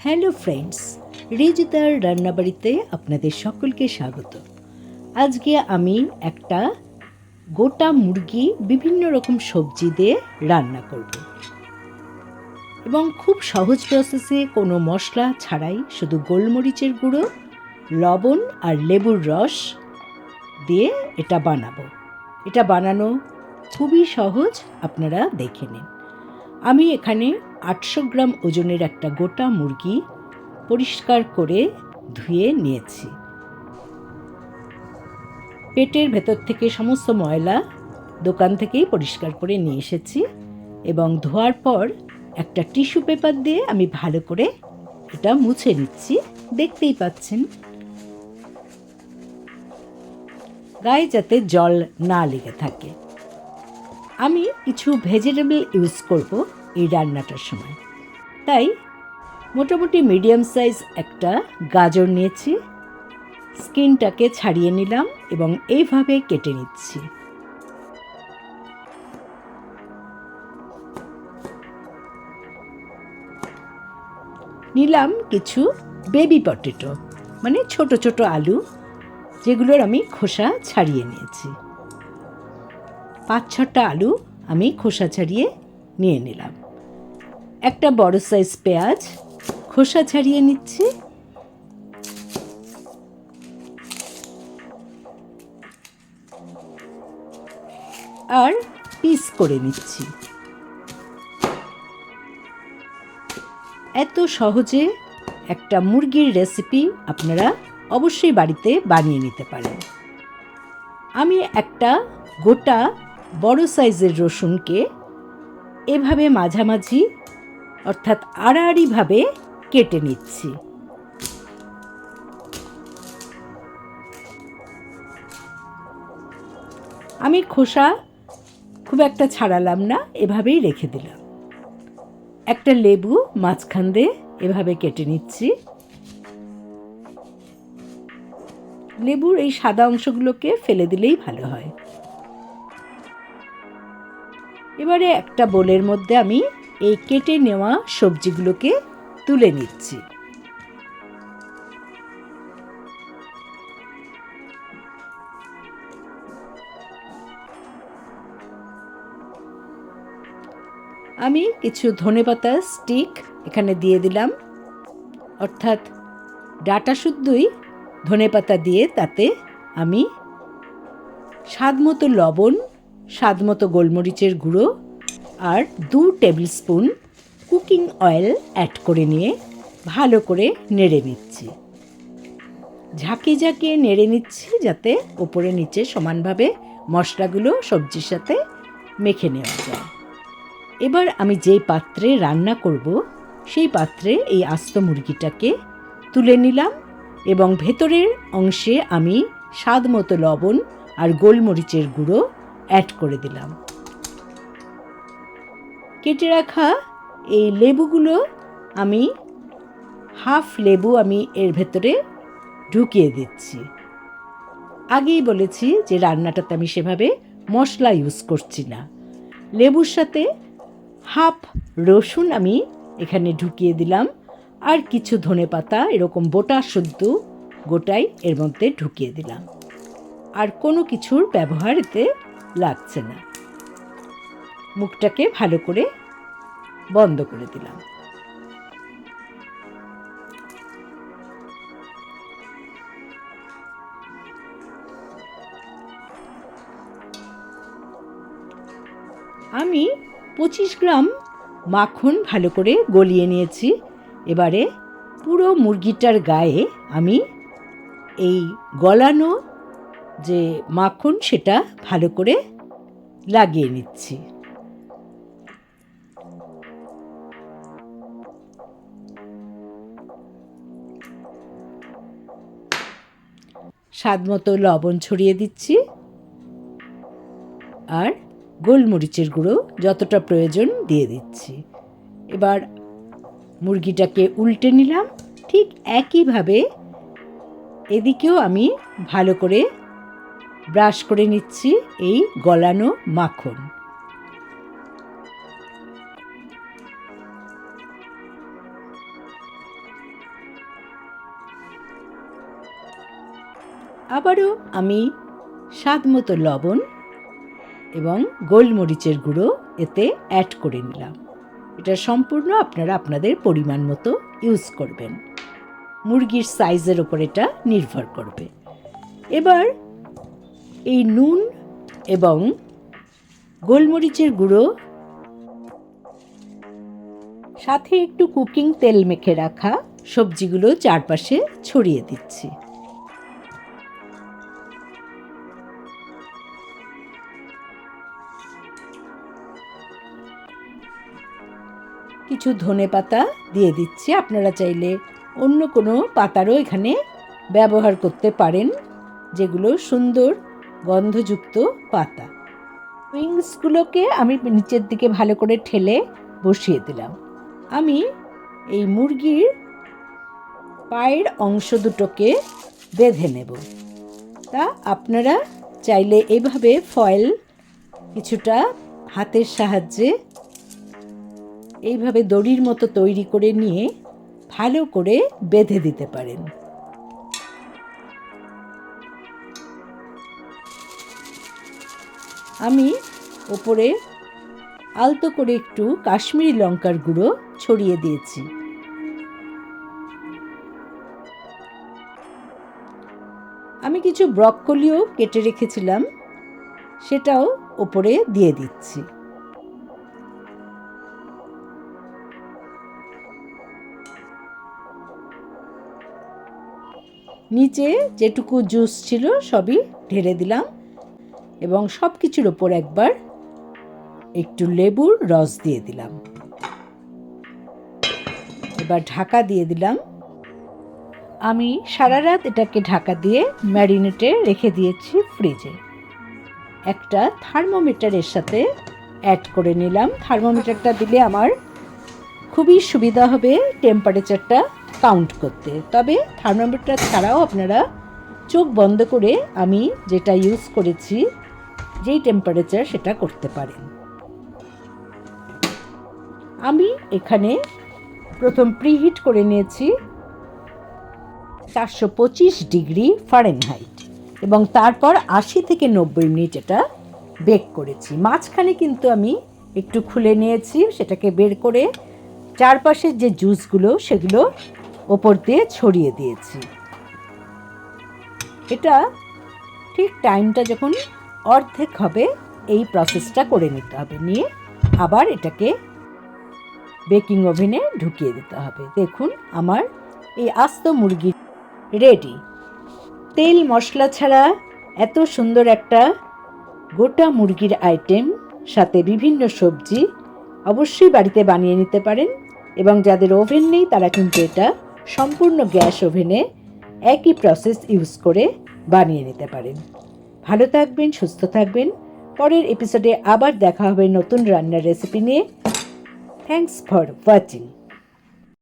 Hello friends, রিজিতার রান্নাবাড়িতে আপনাদের সকলকে স্বাগত। আজকে আমি একটা গোটা মুরগি বিভিন্ন রকম সবজি দিয়ে রান্না করব এবং খুব সহজ প্রসেসে, কোনো মশলা ছাড়াই, শুধু গোলমরিচের গুঁড়ো, লবণ আর লেবুর রস দিয়ে এটা বানাবো। এটা বানানো খুবই সহজ, আপনারা দেখে নিন। আমি এখানে 800 গ্রাম ওজনের একটা গোটা মুরগি পরিষ্কার করে ধুয়ে নিয়েছি। পেটের ভেতর থেকে সমস্ত ময়লা দোকান থেকেই পরিষ্কার করে নিয়ে এসেছি এবং ধোয়ার পর একটা টিস্যু পেপার দিয়ে আমি ভালো করে এটা মুছে নিচ্ছি। দেখতেই পাচ্ছেন গায়ে যাতে জল না লেগে থাকে। আমি কিছু ভেজিটেবল ইউজ করব এই রান্নাটার সময়, তাই মোটামুটি মিডিয়াম সাইজ একটা গাজর নিয়েছি। স্কিনটাকে ছাড়িয়ে নিলাম এবং এইভাবে কেটে নিচ্ছি। নিলাম কিছু বেবি পটেটো, মানে ছোট ছোট আলু, যেগুলোর আমি খোসা ছাড়িয়ে নিয়েছি। 5-6টা আলু আমি খোসা ছাড়িয়ে নিয়ে নিলাম। একটা বড় সাইজ পেঁয়াজ খোসা ছাড়িয়ে নিচ্ছি। আর পিস করে নিচ্ছি। এত সহজে একটা মুরগির রেসিপি আপনারা অবশ্যই বাড়িতে বানিয়ে নিতে পারেন। আমি একটা গোটা বড় সাইজের রসুনকে এভাবে মাঝামাঝি, অর্থাৎ আড়াআড়িভাবে কেটে নিচ্ছি। আমি খোসা খুব একটা ছাড়ালাম না, এভাবেই রেখে দিলাম। একটা লেবু মাঝখান দিয়ে এভাবে কেটে নিচ্ছি। লেবুর এই সাদা অংশগুলোকে ফেলে দিলেই ভালো হয়। এবারে একটা বোলের মধ্যে আমি এই কেটে নেওয়া সবজিগুলোকে তুলে নিচ্ছি। আমি কিছু ধনেপাতা স্টিক এখানে দিয়ে দিলাম, অর্থাৎ ডাটা শুদ্ধই ধনেপাতা দিয়ে তাতে আমি স্বাদমতো লবণ, স্বাদমতো গোলমরিচের গুঁড়ো আর 2 tablespoon cooking oil add করে নিয়ে ভালো করে নেড়ে নিচ্ছি। ঝাঁকিয়ে ঝাঁকিয়ে নেড়ে নিচ্ছি, যাতে ওপরে নিচে সমানভাবে মশলাগুলো সবজির সাথে মেখে নেওয়া যায়। এবার আমি যেই পাত্রে রান্না করব সেই পাত্রে এই আস্ত মুরগিটাকে তুলে নিলাম এবং ভেতরের অংশে আমি স্বাদমতো লবণ আর গোলমরিচের গুঁড়ো অ্যাড করে দিলাম। কেটে রাখা এই লেবুগুলো আমি হাফ লেবু আমি এর ভেতরে ঢুকিয়ে দিচ্ছি। আগেই বলেছি যে রান্নাটাতে আমি সেভাবে মশলা ইউজ করছি না। লেবুর সাথে হাফ রসুন আমি এখানে ঢুকিয়ে দিলাম আর কিছু ধনেপাতা এরকম বোটা শুদ্ধ গোটাই এর মধ্যে ঢুকিয়ে দিলাম। আর কোনো কিছুর ব্যবহার এতে লাগছে না। মুখটাকে ভালো করে বন্ধ করে দিলাম। আমি 25 গ্রাম মাখন ভালো করে গলিয়ে নিয়েছি। এবারে পুরো মুরগিটার গায়ে আমি এই গলানো যে মাখন সেটা ভালো করে লাগিয়ে নিচ্ছি। স্বাদমতো লবণ ছড়িয়ে দিচ্ছি আর গোলমরিচের গুঁড়ো যতটা প্রয়োজন দিয়ে দিচ্ছি। এবার মুরগিটাকে উল্টে নিলাম। ঠিক একইভাবে এদিকেও আমি ভালো করে ব্রাশ করে নিচ্ছি এই গলানো মাখন। আবারও আমি স্বাদ মতো লবণ এবং গোলমরিচের গুঁড়ো এতে অ্যাড করে নিলাম। এটা সম্পূর্ণ আপনারা আপনাদের পরিমাণ মতো ইউজ করবেন, মুরগির সাইজের ওপর এটা নির্ভর করবে। এবার এই নুন এবং গোলমরিচের গুঁড়ো সাথে একটু কুকিং তেল মেখে রাখা সবজিগুলো চারপাশে ছড়িয়ে দিচ্ছি। কিছু ধনেপাতা দিয়ে দিচ্ছি। আপনারা চাইলে অন্য কোনো পাতারও এখানে ব্যবহার করতে পারেন, যেগুলো সুন্দর গন্ধযুক্ত পাতা। উইংসগুলোকে আমি নিচের দিকে ভালো করে ঠেলে বসিয়ে দিলাম। আমি এই মুরগির পায়ের অংশ দুটোকে বেঁধে নেব। তা আপনারা চাইলে এইভাবে ফয়েল কিছুটা হাতের সাহায্যে এইভাবে দড়ির মতো তৈরি করে নিয়ে ভালো করে বেঁধে দিতে পারেন। আমি ওপরে আলতো করে একটু কাশ্মীরি লঙ্কার গুঁড়ো ছড়িয়ে দিয়েছি। আমি কিছু ব্রকলিও কেটে রেখেছিলাম, সেটাও ওপরে দিয়ে দিচ্ছি। নিচে যেটুকু জুস ছিল সবই ঢেলে দিলাম এবং সব কিছুর ওপর একবার একটু লেবুর রস দিয়ে দিলাম। এবার ঢাকা দিয়ে দিলাম। আমি সারা রাত এটাকে ঢাকা দিয়ে ম্যারিনেটে রেখে দিয়েছি ফ্রিজে। একটা থার্মোমিটারের সাথে অ্যাড করে নিলাম। থার্মোমিটারটা দিলে আমার খুবই সুবিধা হবে টেম্পারেচারটা কাউন্ট করতে। তবে থার্মোমিটার ছাড়াও আপনারা চোখ বন্ধ করে আমি যেটা ইউজ করেছি যেই টেম্পারেচার সেটা করতে পারেন। আমি এখানে প্রথম প্রিহিট করে নিয়েছি 425 ডিগ্রি ফারেনহাইট এবং তারপর 80 থেকে 90 মিনিট এটা বেক করেছি। মাঝখানে কিন্তু আমি একটু খুলে নিয়েছি, সেটাকে বের করে চারপাশের যে জুসগুলো সেগুলো ওপর দিয়ে ছড়িয়ে দিয়েছি। এটা ঠিক টাইমটা যখন অর্ধেক হবে এই প্রসেসটা করে নিতে হবে। নিয়ে আবার এটাকে বেকিং ওভেনে ঢুকিয়ে দিতে হবে। দেখুন আমার এই আস্ত মুরগি রেডি। তেল মশলা ছাড়া এত সুন্দর একটা গোটা মুরগির আইটেম, সাথে বিভিন্ন সবজি অবশ্যই বাড়িতে বানিয়ে নিতে পারেন। এবং যাদের ওভেন নেই তারা কিন্তু এটা সম্পূর্ণ গ্যাস ওভেনে একই প্রসেস ইউজ করে বানিয়ে নিতে পারেন। ভালো থাকবেন, সুস্থ থাকবেন। পরের এপিসোডে আবার দেখা হবে নতুন রান্নার রেসিপি নিয়ে। Thanks for watching.